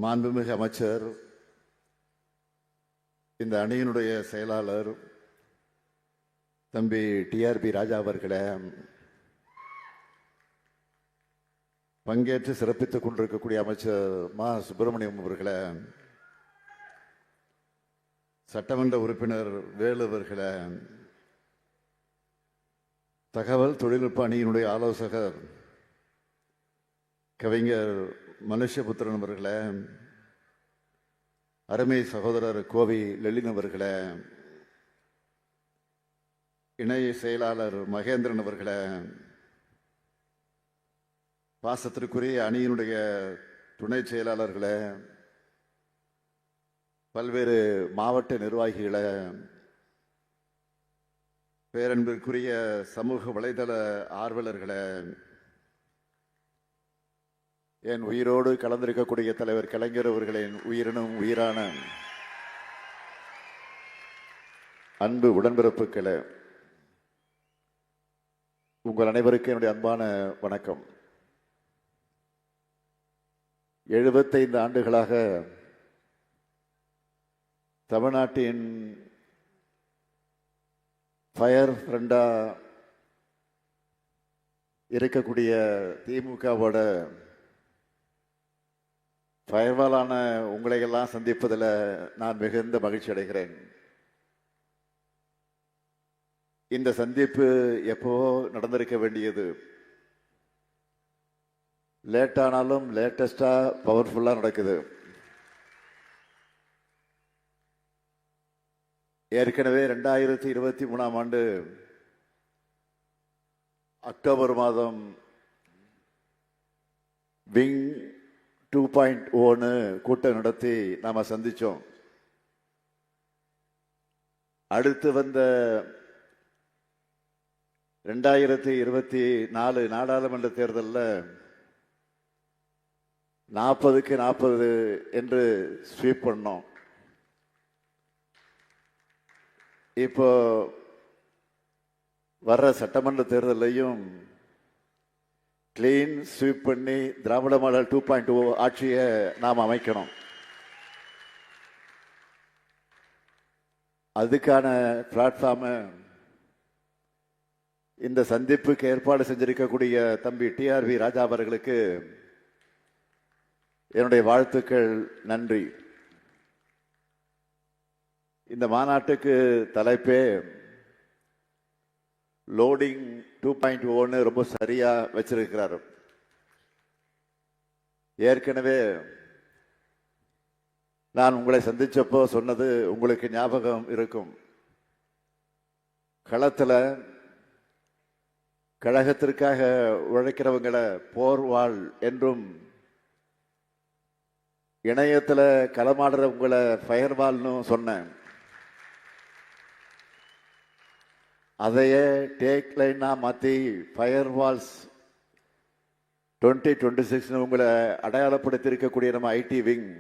மாண்புமிகு அமைச்சர், இந்த அணியினுடைய செயலாளர் தம்பி டிஆர்பி ராஜா அவர்களே, பங்கேற்று சிறப்பித்துக் கொண்டிருக்கக்கூடிய அமைச்சர் மா சுப்பிரமணியம் அவர்களே, சட்டமன்ற உறுப்பினர் வேலு அவர்களே, தகவல் தொழில்நுட்ப அணியினுடைய ஆலோசகர் கவிஞர் மனுஷபுத்திரன் அவர்களே, அருமை சகோதரர் கோவி லெலின் அவர்களே, இணை செயலாளர் மகேந்திரன் அவர்களே, பாசத்திற்குரிய அணியினுடைய துணை செயலாளர்களே, பல்வேறு மாவட்ட நிர்வாகிகளே, பேரன்பிற்குரிய சமூக வலைதள ஆர்வலர்களே, என் உயிரோடு கலந்திருக்கக்கூடிய தலைவர் கலைஞர் அவர்களின் உயிரினும் உயிரான அன்பு உடன்பிறப்புகளே, உங்கள் அனைவருக்கும் என்னுடைய அன்பான வணக்கம். 75 ஆண்டுகளாக தமிழ்நாட்டின் ஃபயர் ஃப்ரெண்டா இருக்கக்கூடிய திமுகவோட ஃபயர்வாலான உங்களையெல்லாம் சந்திப்பதில் நான் மிகுந்த மகிழ்ச்சி அடைகிறேன். இந்த சந்திப்பு எப்போ நடந்திருக்க வேண்டியது, லேட்டானாலும் லேட்டஸ்டா பவர்ஃபுல்லா நடக்குது. ஏற்கனவே 2023ஆம் ஆண்டு அக்டோபர் மாதம் விங் 2.0 கூட்டம் நடத்தி நாம சந்திச்சோம். அடுத்து வந்த 2024 நாடாளுமன்ற தேர்தலில் 40க்கு 40 என்று ஸ்வீப் பண்ணோம். இப்போ வர்ற சட்டமன்ற தேர்தலையும் கிளீன் ஸ்வீப் பண்ணி திராவிட மாடல் 2.0 ஆட்சியை நாம் அமைக்கணும். அதுக்கான பிளாட்ஃபார்மை இந்த சந்திப்புக்கு ஏற்பாடு செஞ்சிருக்கக்கூடிய தம்பி டிஆர்பி ராஜா அவர்களுக்கு என்னுடைய வாழ்த்துக்கள், நன்றி. இந்த மாநாட்டுக்கு தலைப்பே லோடிங் 2.0 ரொம்ப சரியா வச்சிருக்கிறார். ஏற்கனவே நான் உங்களை சந்திச்சப்போ சொன்னது உங்களுக்கு ஞாபகம் இருக்கும். களத்துல கழகத்திற்காக உழைக்கிறவங்களை போர்வாள் என்றும், இணையத்துல களமாடுறவங்களை ஃபயர்வால்னு சொன்னேன். அதையே டேக் லைனா மாற்றி ஃபயர்வால்ஸ் 2026 உங்களை அடையாளப்படுத்தி இருக்கக்கூடிய நம்ம ஐடி விங்.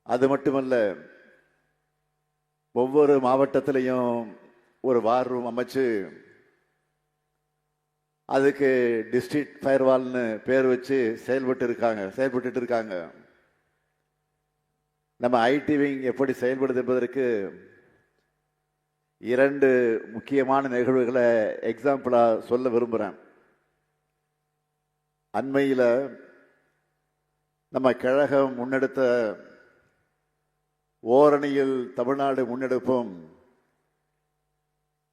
அது மட்டுமல்ல, ஒவ்வொரு மாவட்டத்திலையும் ஒரு வார் ரூம் அமைச்சு அதுக்கு டிஸ்ட்ரிக்ட் ஃபயர்வால்னு பேர் வச்சு செயல்பட்டு இருக்காங்க. நம்ம ஐடி விங் எப்படி செயல்படுது என்பதற்கு 2 முக்கியமான நிகழ்வுகளை எக்ஸாம்பிளா சொல்ல விரும்புகிறேன். அண்மையில் நம்ம கழகம் முன்னெடுத்த ஓரணியில் தமிழ்நாடு முன்னெடுப்பும்,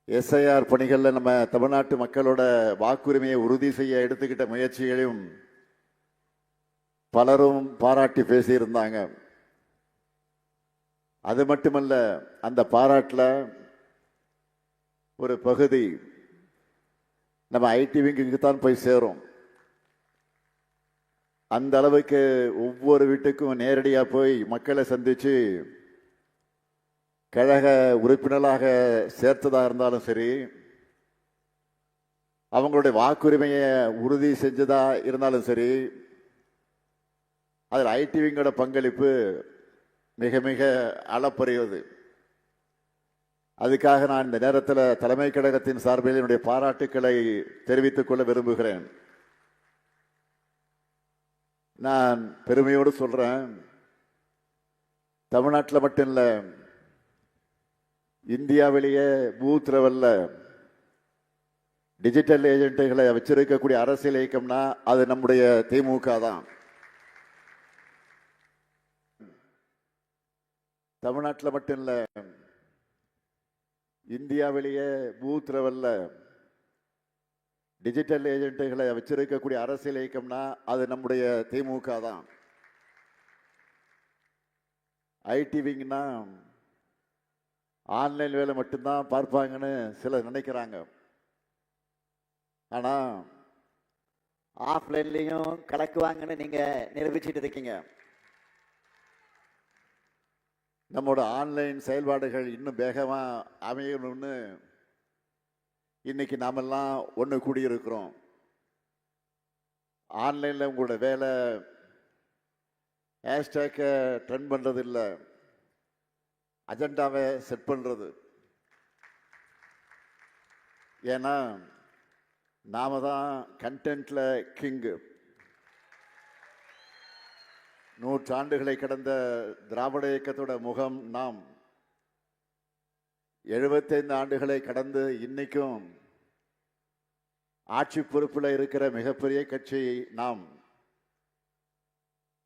எஸ்ஐஆர் பணிகளில் நம்ம தமிழ்நாட்டு மக்களோட வாக்குரிமையை உறுதி செய்ய எடுத்துக்கிட்ட முயற்சிகளையும் பலரும் பாராட்டி பேசியிருந்தாங்க. அது மட்டுமல்ல, அந்த பாராட்டில் ஒரு பகுதி நம்ம ஐடி விங்குக்கு தான் போய் சேரும். அந்த அளவுக்கு ஒவ்வொரு வீட்டுக்கும் நேரடியாக போய் மக்களை சந்திச்சு கழக உறுப்பினராக சேர்த்ததா இருந்தாலும் சரி, அவங்களுடைய வாக்குரிமையை உறுதி செஞ்சதா இருந்தாலும் சரி, அதில் ஐடி விங்கோட பங்களிப்பு மிக மிக அளப்பரியது. அதுக்காக நான் இந்த நேரத்தில் தலைமை கழகத்தின் சார்பில் என்னுடைய பாராட்டுக்களை தெரிவித்துக் கொள்ள விரும்புகிறேன். நான் பெருமையோடு சொல்றேன், தமிழ்நாட்டில் மட்டும் இல்ல, இந்தியாவிலேயே பூத் லெவல்ல டிஜிட்டல் ஏஜென்ட்டுகளை வச்சிருக்கக்கூடிய அரசியல் இயக்கம்னா அது நம்முடைய திமுக தான். தமிழ்நாட்டில் மட்டும் இல்ல, இந்தியாவிலேயே பூத் லெவல்ல டிஜிட்டல் ஏஜென்ட்டுகளை வச்சிருக்கக்கூடிய அரசியல் இயக்கம்னா அது நம்முடைய திமுக தான். ஐடி விங்னா ஆன்லைன் வேலை மட்டும்தான் பார்ப்பாங்கன்னு சிலர் நினைக்கிறாங்க. ஆனா ஆஃப்லைன்லயும் கலக்குவாங்கன்னு நீங்க நிரூபிச்சிட்டு இருக்கீங்க. நம்மோட ஆன்லைன் செயல்பாடுகள் இன்னும் வேகமா அமையணும்னு இன்னைக்கு நாமெல்லாம் ஒன்று கூடியிருக்கிறோம். ஆன்லைன்ல உங்களோட வேலை ஹேஷ்டேக்கை ட்ரெண்ட் பண்றது இல்லை, அஜெண்டாவை செட் பண்றது. ஏன்னா நாம தான் கண்டென்ட்ல கிங்கு. நூற்றாண்டுகளை கடந்த திராவிட இயக்கத்தோட முகம் நாம். 75 ஆண்டுகளை கடந்து இன்னைக்கும் ஆட்சி பொறுப்பில் இருக்கிற மிகப்பெரிய கட்சி நாம்.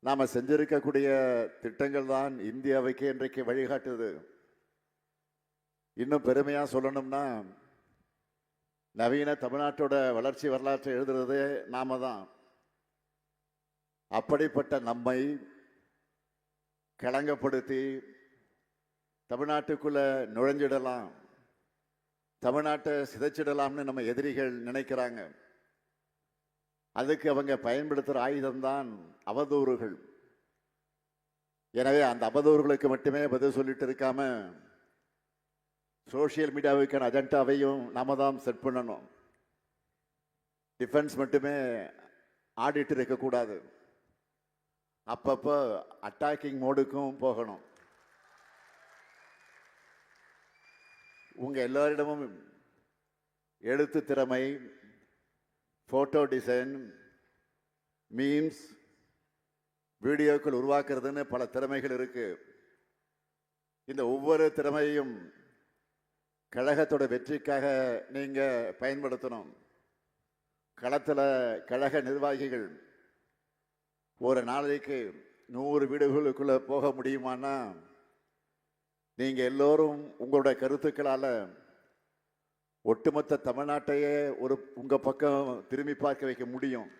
நாம செஞ்சிருக்கக்கூடிய திட்டங்கள் தான் இந்தியாவுக்கு இன்றைக்கு வழிகாட்டுது. இன்னும் பெருமையா சொல்லணும்னா, நவீன தமிழ்நாட்டோட வளர்ச்சி வரலாற்றை எழுதுறதே நாம தான். அப்படிப்பட்ட நம்மை களங்கப்படுத்தி தமிழ்நாட்டுக்குள்ள நுழைஞ்சிடலாம், தமிழ்நாட்டை சிதைச்சிடலாம்னு நம்ம எதிரிகள் நினைக்கிறாங்க. அதுக்கு அவங்க பயன்படுத்துகிற ஆயுதம் தான் அவதூறுகள். எனவே அந்த அவதூறுகளுக்கு மட்டுமே பதில் சொல்லிட்டு இருக்காம சோசியல் மீடியாவுக்கான அஜெண்டாவையும் நாம தான் செட் பண்ணணும். டிஃபென்ஸ் மட்டுமே ஆடிட்டு இருக்கக்கூடாது, அப்பப்போ அட்டாக்கிங் மோடுக்கும் போகணும். உங்க எல்லாரிடமும் எழுத்து திறமை, போட்டோ டிசைன், மீம்ஸ், வீடியோக்கள் உருவாக்குறதுன்னு பல திறமைகள் இருக்கு. இந்த ஒவ்வொரு திறமையும் கழகத்தோட வெற்றிக்காக நீங்க பயன்படுத்தணும். களத்தில் கழக நிர்வாகிகள் ஒரு நாளைக்கு 100 வீடுகளுக்குள்ள போக முடியுமானா, நீங்க எல்லோரும் உங்களுடைய கருத்துக்களால ஒட்டுமொத்த தமிழ்நாட்டையே உங்க பக்கம் திரும்பி பார்க்க வைக்க முடியும்.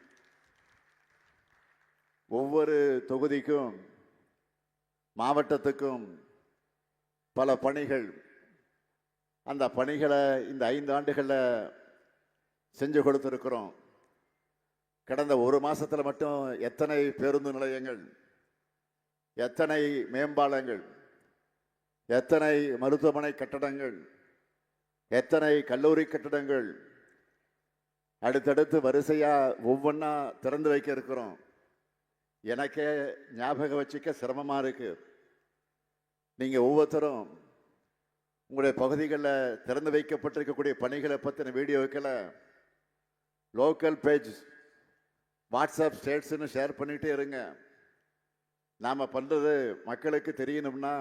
ஒவ்வொரு தொகுதிக்கும் மாவட்டத்துக்கும் பல பணிகள். அந்த பணிகளை இந்த 5 ஆண்டுகள்ல செஞ்சு கொடுத்திருக்கிறோம். கடந்த ஒரு மாசத்துல மட்டும் எத்தனை பேருந்து நிலையங்கள், எத்தனை மேம்பாலங்கள், எத்தனை மருத்துவமனை கட்டடங்கள், எத்தனை கல்லூரி கட்டடங்கள் அடுத்தடுத்து வரிசையா ஒவ்வொன்றா திறந்து வைக்க இருக்கிறோம். எனக்கே ஞாபகம் வச்சுக்க சிரமமா இருக்கு. நீங்க ஒவ்வொருத்தரும் உங்களுடைய பகுதிகளில் திறந்து வைக்கப்பட்டிருக்கக்கூடிய பணிகளை பற்றின வீடியோக்களை லோக்கல் பேஜ், வாட்ஸ்அப் ஸ்டேட்ஸ்ன்னு ஷேர் பண்ணிட்டே இருங்க. நாம பண்றது மக்களுக்கு தெரியணும்னா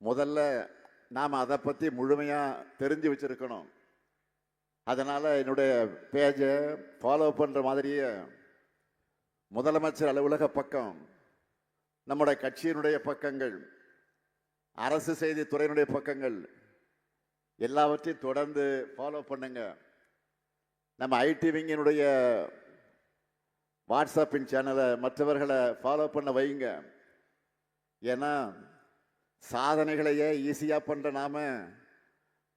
முதல்ல நாம் அதை பற்றி முழுமையாக தெரிஞ்சு வச்சிருக்கணும். அதனால் என்னுடைய பேஜை ஃபாலோ பண்ணுற மாதிரியே முதலமைச்சர் அலுவலக பக்கம், நம்முடைய கட்சியினுடைய பக்கங்கள், அரசு செய்தி துறையினுடைய பக்கங்கள் எல்லாவற்றையும் தொடர்ந்து ஃபாலோ பண்ணுங்க. நம்ம ஐடி விங்கினுடைய வாட்ஸ்அப்பின் சேனலை மற்றவர்களை ஃபாலோ பண்ண வைங்க. ஏன்னா சாதனைகளையே ஈஸியா பண்ற நாம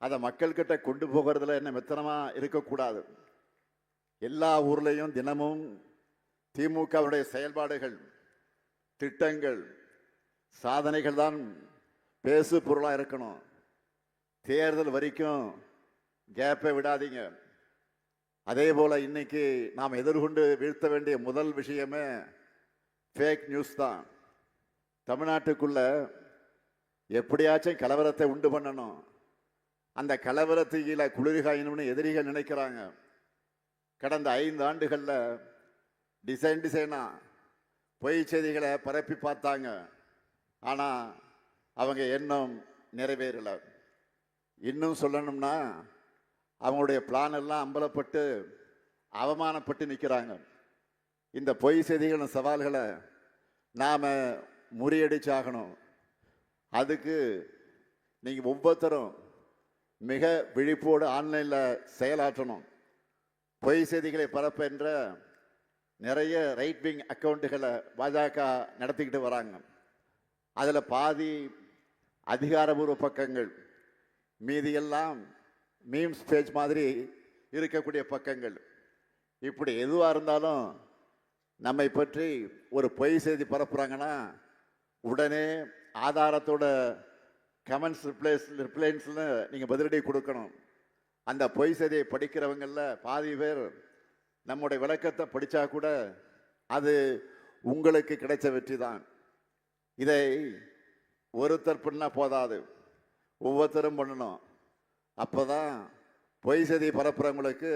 அதை மக்கள்கிட்ட கொண்டு போகிறதுல என்ன மெத்தனமா இருக்கக்கூடாது. எல்லா ஊர்லயும் தினமும் திமுகவுடைய செயல்பாடுகள், திட்டங்கள், சாதனைகள் தான் பேசு பொருளா இருக்கணும். தேர்தல் வரைக்கும் கேப்பை விடாதீங்க. அதே போல இன்னைக்கு நாம் எதிர்கொண்டு வீழ்த்த வேண்டிய முதல் விஷயமே ஃபேக் நியூஸ் தான். தமிழ்நாட்டுக்குள்ள எப்படியாச்சும் கலவரத்தை உண்டு பண்ணணும், அந்த கலவரத்தில குளிர்காயணும்னு எதிரிகள் நினைக்கிறாங்க. கடந்த 5 ஆண்டுகள்ல டிசைனா பொய் செய்திகளை பரப்பி பார்த்தாங்க. ஆனால் அவங்க எண்ணம் நிறைவேறலை. இன்னும் சொல்லணும்னா அவங்களுடைய பிளான் எல்லாம் அம்பலப்பட்டு அவமானப்பட்டு நிற்கிறாங்க. இந்த பொய் செய்திகளின் சவால்களை நாம் முறியடிச்சாகணும். அதுக்கு நீங்கள் ஒவ்வொருத்தரும் மிக விழிப்போடு ஆன்லைனில் செயலாற்றணும். பொய் செய்திகளை பரப்புகின்ற நிறைய ரைட் விங் அக்கௌண்ட்டுகளை பாஜக நடத்திக்கிட்டு வராங்க. அதில் பாதி அதிகாரபூர்வ பக்கங்கள், மீதியெல்லாம் மீம்ஸ் பேஜ் மாதிரி இருக்கக்கூடிய பக்கங்கள். இப்படி எதுவாக இருந்தாலும் நம்மை பற்றி ஒரு பொய் செய்தி பரப்புகிறாங்கன்னா உடனே ஆதாரத்தோட கமெண்ட்ஸ் ரிப்ளைன்ஸ்னு நீங்கள் பதிலடி கொடுக்கணும். அந்த பொய் செய்தியை படிக்கிறவங்களில் பாதி பேர் நம்முடைய விளக்கத்தை படித்தா கூட அது உங்களுக்கு கிடைச்ச வெற்றி தான். இதை ஒருத்தர் பண்ணால் போதாது, ஒவ்வொருத்தரும் பண்ணணும். அப்போ தான் பொய் செய்தி பரப்புறவங்களுக்கு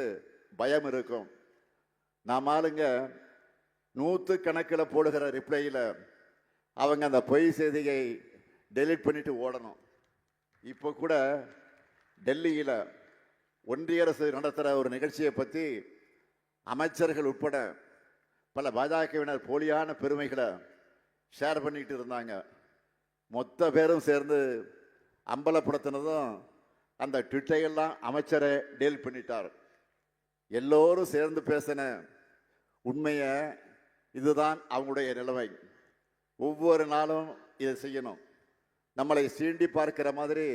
பயம் இருக்கும். நாம் ஆளுங்க 100 கணக்கில் போடுகிற ரிப்ளையில் அவங்க அந்த பொய் செய்தியை டெலீட் பண்ணிட்டு ஓடணும். இப்போ கூட டெல்லியில் ஒன்றிய அரசு நடத்துகிற ஒரு நிகழ்ச்சியை பற்றி அமைச்சர்கள் உட்பட பல பாஜகவினர் போலியான பெருமைகளை ஷேர் பண்ணிக்கிட்டு இருந்தாங்க. மொத்த பேரும் சேர்ந்து அம்பலப்படுத்தினதும் அந்த ட்விட்டையெல்லாம் அமைச்சரை டீல் பண்ணிட்டார். எல்லோரும் சேர்ந்து பேசின உண்மையை இதுதான் அவங்களுடைய நிலைமை. ஒவ்வொரு நாளும் இதை செய்யணும். நம்மளை சீண்டி பார்க்கிற மாதிரி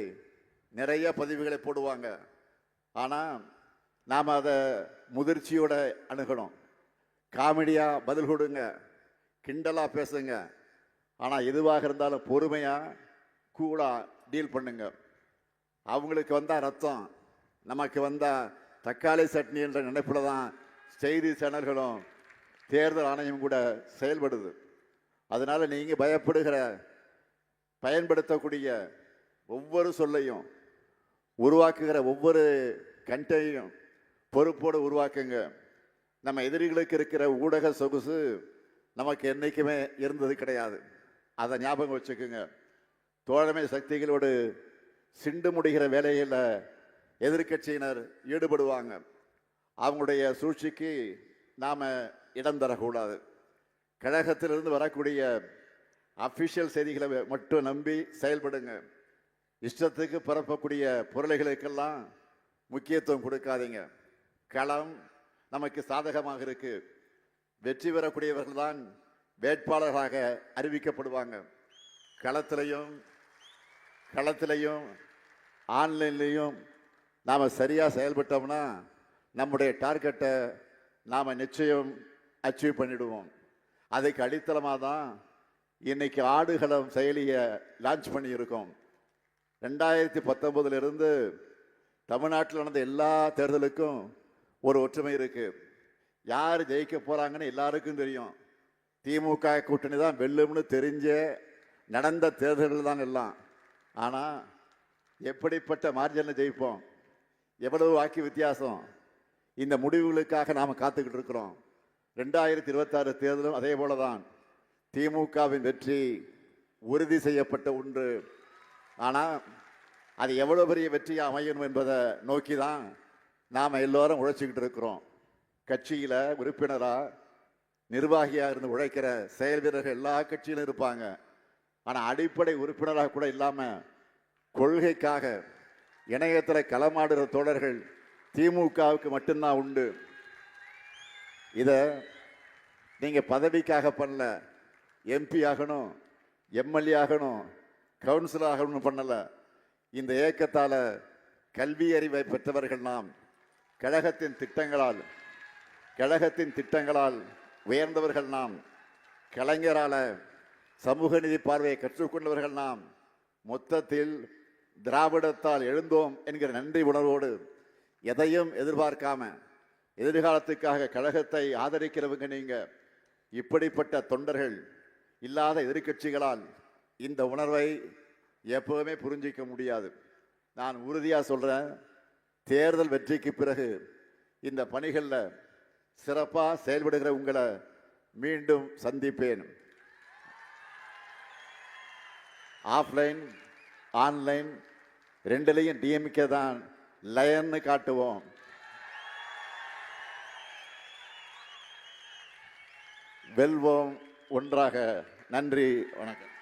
நிறைய பதிவுகளை போடுவாங்க. ஆனால் நாம் அதை முதிர்ச்சியோட அணுகணும். காமெடியாக பதில் கொடுங்க, கிண்டலாக பேசுங்க. ஆனால் எதுவாக இருந்தாலும் பொறுமையாக கூலாக டீல் பண்ணுங்க. அவங்களுக்கு வந்தால் ரத்தம், நமக்கு வந்தால் தக்காளி சட்னி என்ற நினைப்பில் தான் செய்தி சேனல்களும் தேர்தல் ஆணையம் கூட செயல்படுது. அதனால் நீங்கள் பயன்படுத்தக்கூடிய ஒவ்வொரு சொல்லையும், உருவாக்குகிற ஒவ்வொரு கண்டையும் பொறுப்போடு உருவாக்குங்க. நம்ம எதிரிகளுக்கு இருக்கிற ஊடக சொகுசு நமக்கு என்றைக்குமே இருந்தது கிடையாது. அதை ஞாபகம் வச்சுக்கோங்க. தோழமை சக்திகளோடு சிண்டு முடிகிற வேலையில் எதிர்கட்சியினர் ஈடுபடுவாங்க. அவங்களுடைய சூழ்ச்சிக்கு நாம் இடம் தரக்கூடாது. கழகத்திலிருந்து வரக்கூடிய அஃபிஷியல் செய்திகளை மட்டும் நம்பி செயல்படுங்க. இஷ்டத்துக்கு பரப்பக்கூடிய பொருளைகளுக்கெல்லாம் முக்கியத்துவம் கொடுக்காதீங்க. களம் நமக்கு சாதகமாக இருக்கு. வெற்றி பெறக்கூடியவர்கள் தான் வேட்பாளர்களாக அறிவிக்கப்படுவாங்க. களத்திலையும் ஆன்லைன்லையும் நாம் சரியாக செயல்பட்டோம்னா நம்முடைய டார்கெட்டை நாம் நிச்சயம் அச்சீவ் பண்ணிடுவோம். அதுக்கு அடித்தளமாக தான் இன்னைக்கு ஆடுகளம் செயலியை லான்ச் பண்ணியிருக்கோம். 2019 தமிழ்நாட்டில் நடந்த எல்லா தேர்தலுக்கும் ஒரு ஒற்றுமை இருக்கு. யார் ஜெயிக்க போறாங்கன்னு எல்லாருக்கும் தெரியும். திமுக கூட்டணி தான் வெல்லும்னு தெரிஞ்ச நடந்த தேர்தல்கள் தான் எல்லாம். ஆனால் எப்படிப்பட்ட மார்ஜினில் ஜெயிப்போம், எவ்வளவு வாக்கு வித்தியாசம், இந்த முடிவுகளுக்காக நாம் காத்துக்கிட்டு இருக்கிறோம். 2026 தேர்தலும் அதே போல தான். திமுகவின் வெற்றி உறுதி செய்யப்பட்ட ஒன்று. ஆனால் அது எவ்வளோ பெரிய வெற்றியாக அமையணும் என்பதை நோக்கி தான் நாம் எல்லோரும் உழைச்சிக்கிட்டு இருக்கிறோம். கட்சியில் உறுப்பினராக நிர்வாகியாக இருந்து உழைக்கிற செயல் வீரர்கள் எல்லா கட்சியிலும் இருப்பாங்க. ஆனால் அடிப்படை உறுப்பினராக கூட இல்லாமல் கொள்கைக்காக இணையத்தில் களமாடுற தோழர்கள் திமுகவுக்கு மட்டும்தான் உண்டு. இதை நீங்கள் பதவிக்காக பண்ணல, எம்பி ஆகணும், எம்எல்ஏ ஆகணும், கவுன்சிலர் ஆகணும்னு பண்ணலை. இந்த இயக்கத்தால் கல்வி அறிவை பெற்றவர்கள் நாம். கழகத்தின் திட்டங்களால் உயர்ந்தவர்கள் நாம். கலைஞரால் சமூக நீதி பார்வையை கற்றுக்கொண்டவர்கள் நாம். மொத்தத்தில் திராவிடத்தால் எழுந்தோம் என்கிற நன்றி உணர்வோடு எதையும் எதிர்பார்க்காம எதிர்காலத்துக்காக கழகத்தை ஆதரிக்கிறவங்க நீங்க. இப்படிப்பட்ட தொண்டர்கள் இல்லாத எதிர்க்கட்சிகளால் இந்த உணர்வை எப்பவுமே புரிஞ்சிக்க முடியாது. நான் உறுதியாக சொல்றேன், தேர்தல் வெற்றிக்கு பிறகு இந்த பணிகளில் சிறப்பாக செயல்படுகிற உங்களை மீண்டும் சந்திப்பேன். ஆஃப்லைன் ஆன்லைன் ரெண்டுலையும் டிஎம்கே தான் லயன்னு காட்டுவோம். வெல்வோம் ஒன்றாக. நன்றி, வணக்கம்.